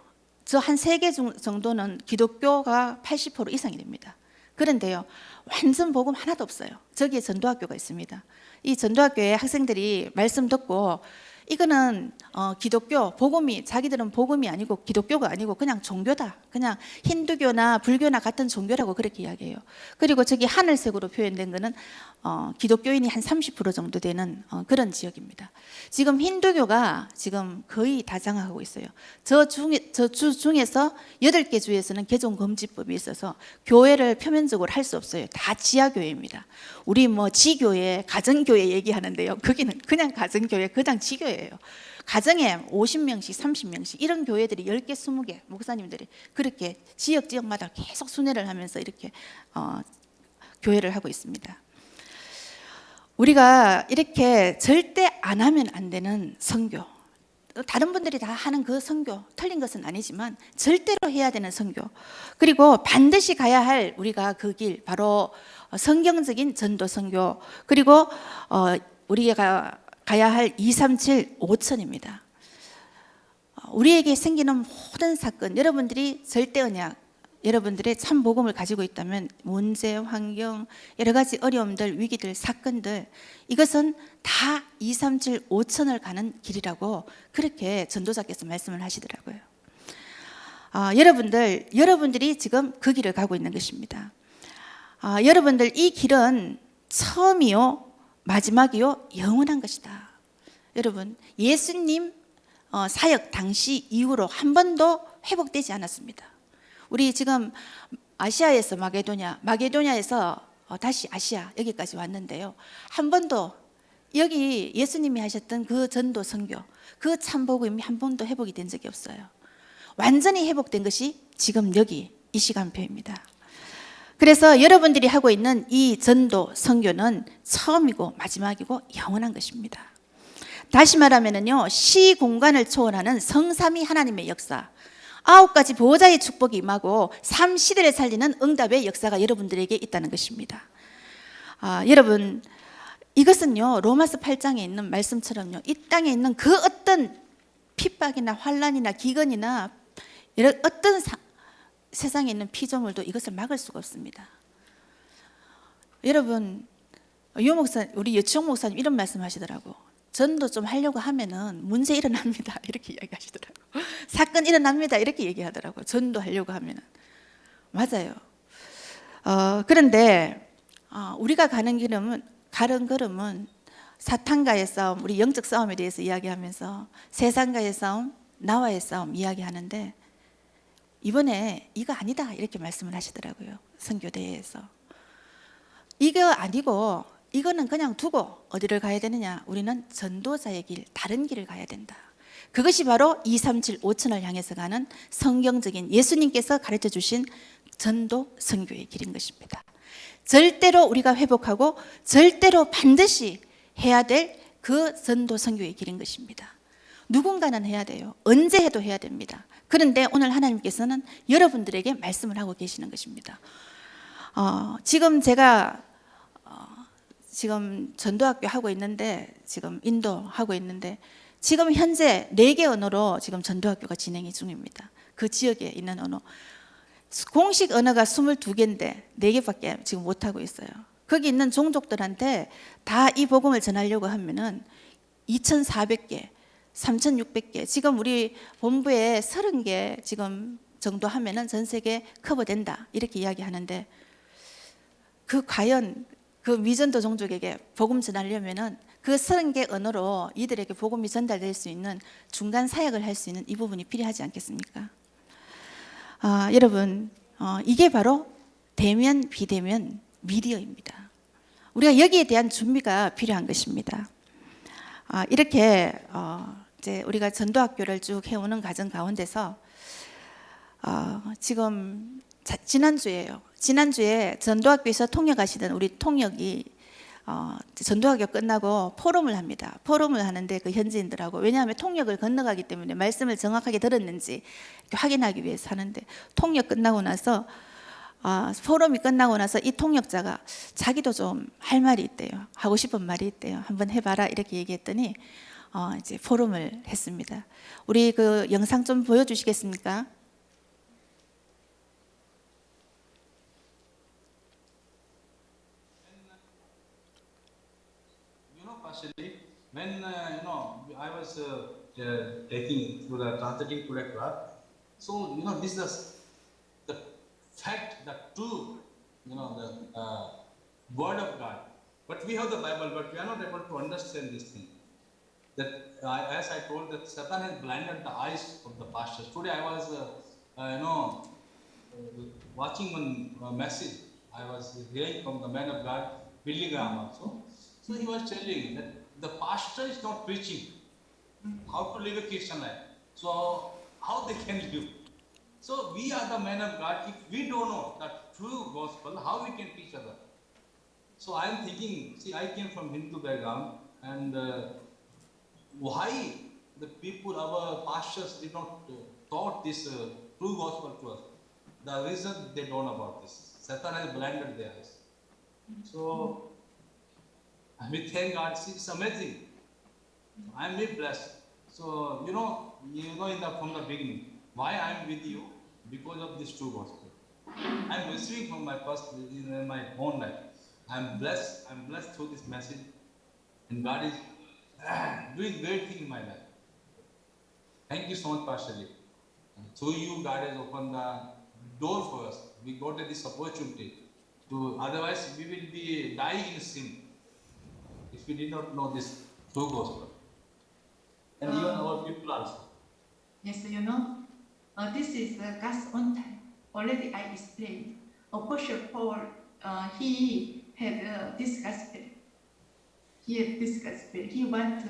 저 한 3개 정도는 기독교가 80% 이상이 됩니다. 그런데요, 완전 복음 하나도 없어요. 저기에 전도학교가 있습니다. 이 전도학교에 학생들이 말씀 듣고 이거는 기독교 복음이 자기들은 복음이 아니고 기독교가 아니고 그냥 종교다. 그냥 힌두교나 불교나 같은 종교라고 그렇게 이야기해요. 그리고 저기 하늘색으로 표현된 거는 기독교인이 한 30% 정도 되는 그런 지역입니다. 지금 힌두교가 지금 거의 다 장악하고 있어요. 저 주 중에서 8개 주에서는 개종 금지법이 있어서 교회를 표면적으로 할 수 없어요. 다 지하교회입니다. 우리 뭐 지교회, 가정교회 얘기하는데요. 거기는 그냥 가정교회, 그냥 지교회예요. 가정에 50명씩 30명씩 이런 교회들이 10개 20개 목사님들이 그렇게 지역마다 계속 순회를 하면서 이렇게 교회를 하고 있습니다. 우리가 이렇게 절대 안 하면 안 되는 선교, 다른 분들이 다 하는 그 선교 틀린 것은 아니지만 절대로 해야 되는 선교, 그리고 반드시 가야 할 우리가 그 길 바로 성경적인 전도 선교, 그리고 우리가 가야 할 237 5천입니다. 우리에게 생기는 모든 사건, 여러분들이 절대 언약, 여러분들의 참 복음을 가지고 있다면 문제, 환경, 여러 가지 어려움들, 위기들, 사건들, 이것은 다 237 5천을 가는 길이라고 그렇게 전도자께서 말씀을 하시더라고요. 여러분들이 지금 그 길을 가고 있는 것입니다. 여러분들 이 길은 처음이요 마지막이요 영원한 것이다. 여러분, 예수님 사역 당시 이후로 한 번도 회복되지 않았습니다. 우리 지금 아시아에서 마게도냐에서 다시 아시아 여기까지 왔는데요, 한 번도 여기 예수님이 하셨던 그 전도 선교, 그 참복음이 한 번도 회복이 된 적이 없어요. 완전히 회복된 것이 지금 여기 이 시간표입니다. 그래서 여러분들이 하고 있는 이 전도 선교는 처음이고 마지막이고 영원한 것입니다. 다시 말하면요, 시공간을 초월하는 성삼위 하나님의 역사, 9가지 보호자의 축복이 임하고 삶 시대를 살리는 응답의 역사가 여러분들에게 있다는 것입니다. 여러분, 이것은요 로마서 8장에 있는 말씀처럼요, 이 땅에 있는 그 어떤 핍박이나 환난이나 기근이나 어떤 세상에 있는 피조물도 이것을 막을 수가 없습니다. 여러분, 우리 여치용 목사님 이런 말씀하시더라고. 전도 좀 하려고 하면은 문제 일어납니다. 이렇게 이야기하시더라고. 사건 일어납니다. 이렇게 얘기하더라고. 전도 하려고 하면은. 맞아요. 그런데 우리가 가는 걸음은 사탄과의 싸움, 우리 영적 싸움에 대해서 이야기하면서 세상과의 싸움, 나와의 싸움 이야기하는데, 이번에 이거 아니다 이렇게 말씀을 하시더라고요. 선교대회에서. 이거 아니고 이거는 그냥 두고 어디를 가야 되느냐, 우리는 전도자의 길, 다른 길을 가야 된다. 그것이 바로 237 5천을 향해서 가는 성경적인 예수님께서 가르쳐 주신 전도 선교의 길인 것입니다. 절대로 우리가 회복하고 절대로 반드시 해야 될 그 전도 선교의 길인 것입니다. 누군가는 해야 돼요. 언제 해도 해야 됩니다. 그런데 오늘 하나님께서는 여러분들에게 말씀을 하고 계시는 것입니다. 지금 제가 지금 전도학교 하고 있는데, 지금 인도하고 있는데, 지금 현재 4개 언어로 지금 전도학교가 진행이 중입니다. 그 지역에 있는 언어. 공식 언어가 22개인데 4개밖에 지금 못하고 있어요. 거기 있는 종족들한테 다 이 복음을 전하려고 하면은 2,400개, 3,600개, 지금 우리 본부에 30개 지금 정도 하면은 전 세계 커버된다, 이렇게 이야기하는데, 과연 그 미전도 종족에게 복음 전하려면은 그 30개 언어로 이들에게 복음이 전달될 수 있는 중간 사역을 할 수 있는 이 부분이 필요하지 않겠습니까? 여러분, 이게 바로 대면 비대면 미디어입니다. 우리가 여기에 대한 준비가 필요한 것입니다. 이렇게 이제 우리가 전도학교를 쭉 해오는 과정 가운데서 지금 지난주에요. 지난주에 전도학교에서 통역하시던 우리 통역이 전도학교 끝나고 포럼을 합니다. 포럼을 하는데 그 현지인들하고, 왜냐하면 통역을 건너가기 때문에 말씀을 정확하게 들었는지 확인하기 위해서 하는데, 통역 끝나고 나서 포럼이 끝나고 나서 이 통역자가 자기도 좀 할 말이 있대요. 하고 싶은 말이 있대요. 한번 해봐라, 이렇게 얘기했더니 이제 포럼을 했습니다. 우리 그 영상 좀 보여주시겠습니까? Partially, when I was taking through the translating to the class, so this is the fact, the true, the word of God. But we have the Bible, but we are not able to understand this thing. That as I told, that Satan has blinded the eyes of the pastors. Today I was, watching one message. I was hearing from the man of God, Billy Graham also. So he was telling that the pastor is not preaching how to live a Christian life. So how they can live? So we are the men of God. If we don't know the true gospel, how we can teach others? So I am thinking, see, I came from Hindu background, and why the people, our pastors, did not taught this true gospel to us? The reason they don't know about this. Satan has blinded their eyes. So we thank God. It's amazing. I'm very blessed. So from the beginning, why I'm with you? Because of this true gospel. I'm receiving from my first in my own life. I'm blessed. I'm blessed through this message, and God is doing great thing in my life. Thank you so much, Pastor Lee. Through you, God has opened the door for us. We got this opportunity. Otherwise, we will be dying in sin if we did not know this true gospel. And even our people also. Yes, this is God's own time. Already I explained. Apostle Paul, he had this gospel. He had this gospel. He want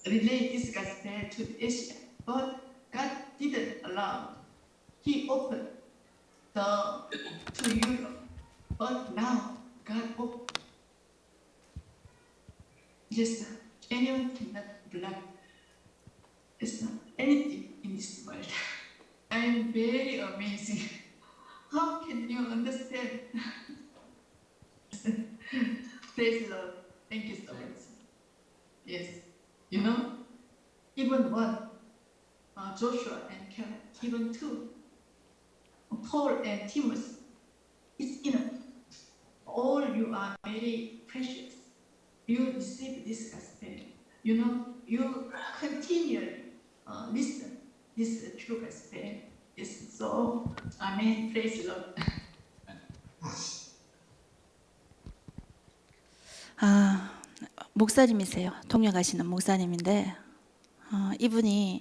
relay this gospel to Asia, but God didn't allow. He opened to Europe, but now God opened. Yes, anyone cannot block. It's not anything in this world. I'm very amazing. How can you understand? Praise the Lord. Thank you so much. Yes, even one, Joshua and Caleb, even two, Paul and Timothy, it's enough. All you are very precious. You receive this gospel. You continually listen this true gospel. Yes, so Amen. Praise the Lord. 목사님이세요. 통역하시는 목사님인데, 이분이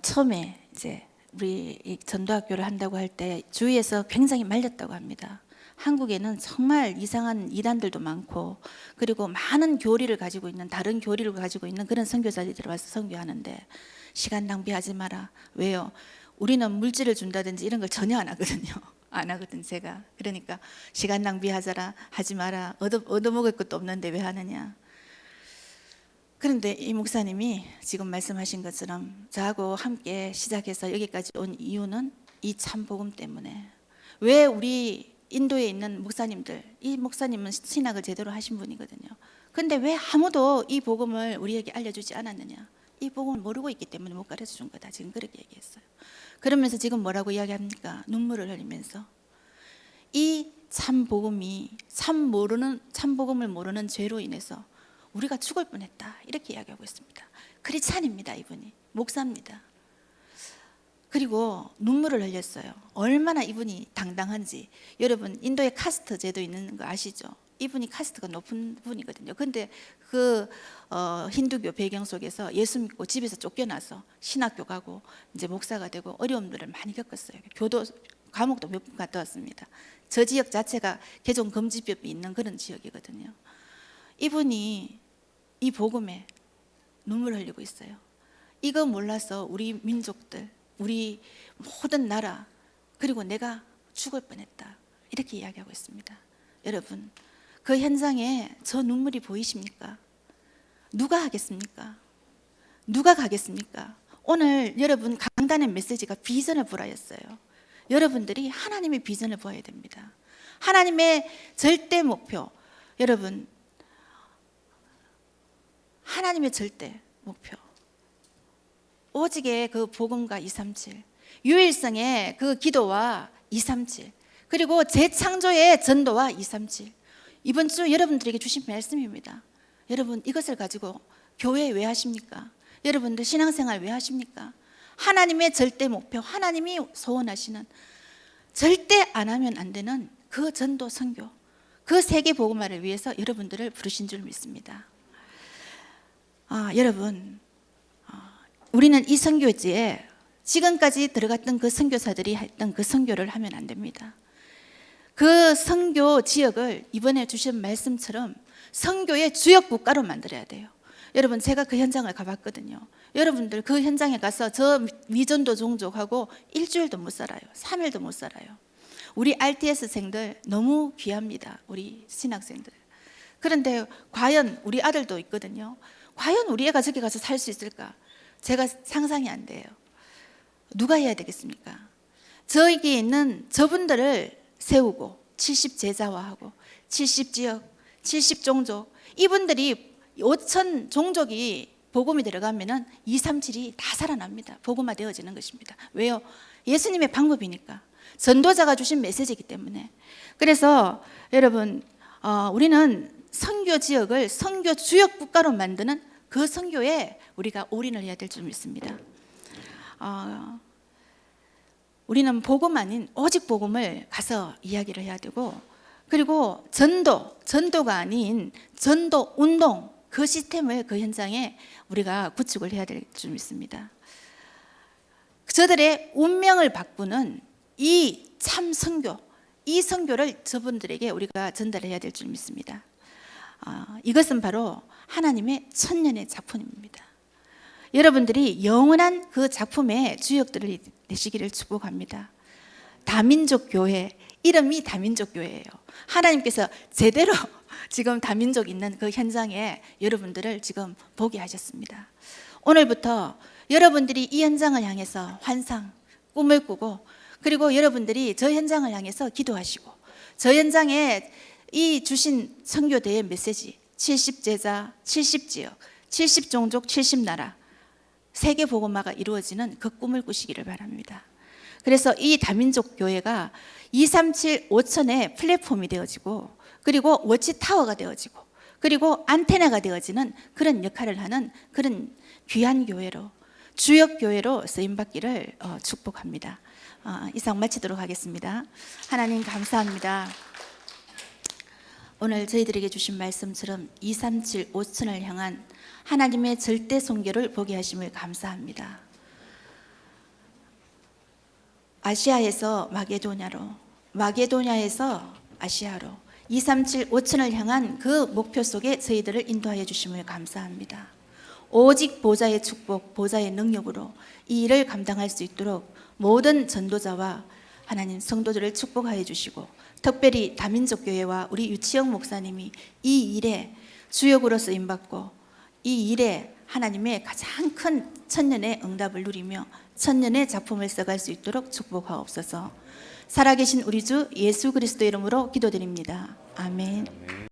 처음에 이제 우리 이 전도학교를 한다고 할 때 주위에서 굉장히 말렸다고 합니다. 한국에는 정말 이상한 이단들도 많고, 그리고 많은 교리를 가지고 있는, 다른 교리를 가지고 있는 그런 선교사들이 들어와서 선교하는데, 시간 낭비하지 마라. 왜요? 우리는 물질을 준다든지 이런 걸 전혀 안 하거든요. 안 하거든 제가. 그러니까 시간 낭비하자라 하지 마라. 얻어먹을 것도 없는데 왜 하느냐. 그런데 이 목사님이 지금 말씀하신 것처럼 저하고 함께 시작해서 여기까지 온 이유는 이 참복음 때문에. 왜 우리 인도에 있는 목사님들, 이 목사님은 신학을 제대로 하신 분이거든요. 근데 왜 아무도 이 복음을 우리에게 알려주지 않았느냐. 이 복음을 모르고 있기 때문에 못 가르쳐준 거다. 지금 그렇게 얘기했어요. 그러면서 지금 뭐라고 이야기합니까? 눈물을 흘리면서 이 참복음이 참복음을 모르는 죄로 인해서 우리가 죽을 뻔했다. 이렇게 이야기하고 있습니다. 크리스찬입니다. 이분이 목사입니다. 그리고 눈물을 흘렸어요. 얼마나 이분이 당당한지. 여러분 인도에 카스트 제도 있는 거 아시죠? 이분이 카스트가 높은 분이거든요. 근데 그 힌두교 배경 속에서 예수 믿고 집에서 쫓겨나서 신학교 가고 이제 목사가 되고 어려움들을 많이 겪었어요. 교도 감옥도 몇 번 갔다 왔습니다. 저 지역 자체가 개종 금지법이 있는 그런 지역이거든요. 이분이 이 복음에 눈물을 흘리고 있어요. 이거 몰라서 우리 민족들, 우리 모든 나라, 그리고 내가 죽을 뻔했다. 이렇게 이야기하고 있습니다. 여러분, 그 현장에 저 눈물이 보이십니까? 누가 하겠습니까? 누가 가겠습니까? 오늘 여러분 강단의 메시지가 비전을 보라였어요. 여러분들이 하나님의 비전을 보아야 됩니다. 하나님의 절대 목표. 여러분, 하나님의 절대 목표. 오직의 그 복음과 237, 유일성의 그 기도와 237, 그리고 재창조의 전도와 237. 이번 주 여러분들에게 주신 말씀입니다. 여러분 이것을 가지고 교회 왜 하십니까? 여러분들 신앙생활 왜 하십니까? 하나님의 절대 목표, 하나님이 소원하시는 절대 안 하면 안 되는 그 전도 선교, 그 세계 복음화를 위해서 여러분들을 부르신 줄 믿습니다. 여러분, 우리는 이 선교지에 지금까지 들어갔던 그 선교사들이 했던 그 선교를 하면 안 됩니다. 그 선교 지역을 이번에 주신 말씀처럼 선교의 주역 국가로 만들어야 돼요. 여러분 제가 그 현장을 가봤거든요. 여러분들 그 현장에 가서 저 미전도 종족하고 일주일도 못 살아요. 3일도 못 살아요. 우리 RTS생들 너무 귀합니다. 우리 신학생들. 그런데 과연 우리 아들도 있거든요. 과연 우리 애가 저기 가서 살 수 있을까? 제가 상상이 안 돼요. 누가 해야 되겠습니까? 저기에 있는 저분들을 세우고 70제자화하고 70지역, 70종족, 이분들이 5천 종족이 복음이 들어가면은 237이 다 살아납니다. 복음화 되어지는 것입니다. 왜요? 예수님의 방법이니까. 전도자가 주신 메시지이기 때문에. 그래서 여러분 우리는 선교 지역을 선교 주역 국가로 만드는 그 선교에 우리가 올인을 해야 될 줄 믿습니다. 우리는 복음 아닌 오직 복음을 가서 이야기를 해야 되고, 그리고 전도가 아닌 전도 운동, 그 시스템을 그 현장에 우리가 구축을 해야 될 줄 믿습니다. 저들의 운명을 바꾸는 이 참 선교, 이 선교를 저분들에게 우리가 전달해야 될 줄 믿습니다. 이것은 바로 하나님의 천년의 작품입니다. 여러분들이 영원한 그 작품의 주역들을 되시기를 축복합니다. 다민족 교회, 이름이 다민족 교회예요. 하나님께서 제대로 지금 다민족 있는 그 현장에 여러분들을 지금 보게 하셨습니다. 오늘부터 여러분들이 이 현장을 향해서 환상, 꿈을 꾸고, 그리고 여러분들이 저 현장을 향해서 기도하시고, 저 현장에 이 주신 선교대의 메시지, 70제자, 70지역, 70종족, 70나라, 세계 복음화가 이루어지는 그 꿈을 꾸시기를 바랍니다. 그래서 이 다민족 교회가 237 5천의 플랫폼이 되어지고, 그리고 워치타워가 되어지고, 그리고 안테나가 되어지는 그런 역할을 하는 그런 귀한 교회로, 주역 교회로 쓰임받기를 축복합니다. 이상 마치도록 하겠습니다. 하나님 감사합니다. 오늘 저희들에게 주신 말씀처럼 237 5천을 향한 하나님의 절대 선교를 보게 하심을 감사합니다. 아시아에서 마게도냐로, 마게도냐에서 아시아로 237 5천을 향한 그 목표 속에 저희들을 인도하여 주심을 감사합니다. 오직 보좌의 축복, 보좌의 능력으로 이 일을 감당할 수 있도록 모든 전도자와 하나님 성도들을 축복하여 주시고, 특별히 다민족 교회와 우리 유치영 목사님이 이 일에 주역으로 쓰임 받고 이 일에 하나님의 가장 큰 천년의 응답을 누리며 천년의 작품을 써갈 수 있도록 축복하옵소서. 살아계신 우리 주 예수 그리스도 이름으로 기도드립니다. 아멘.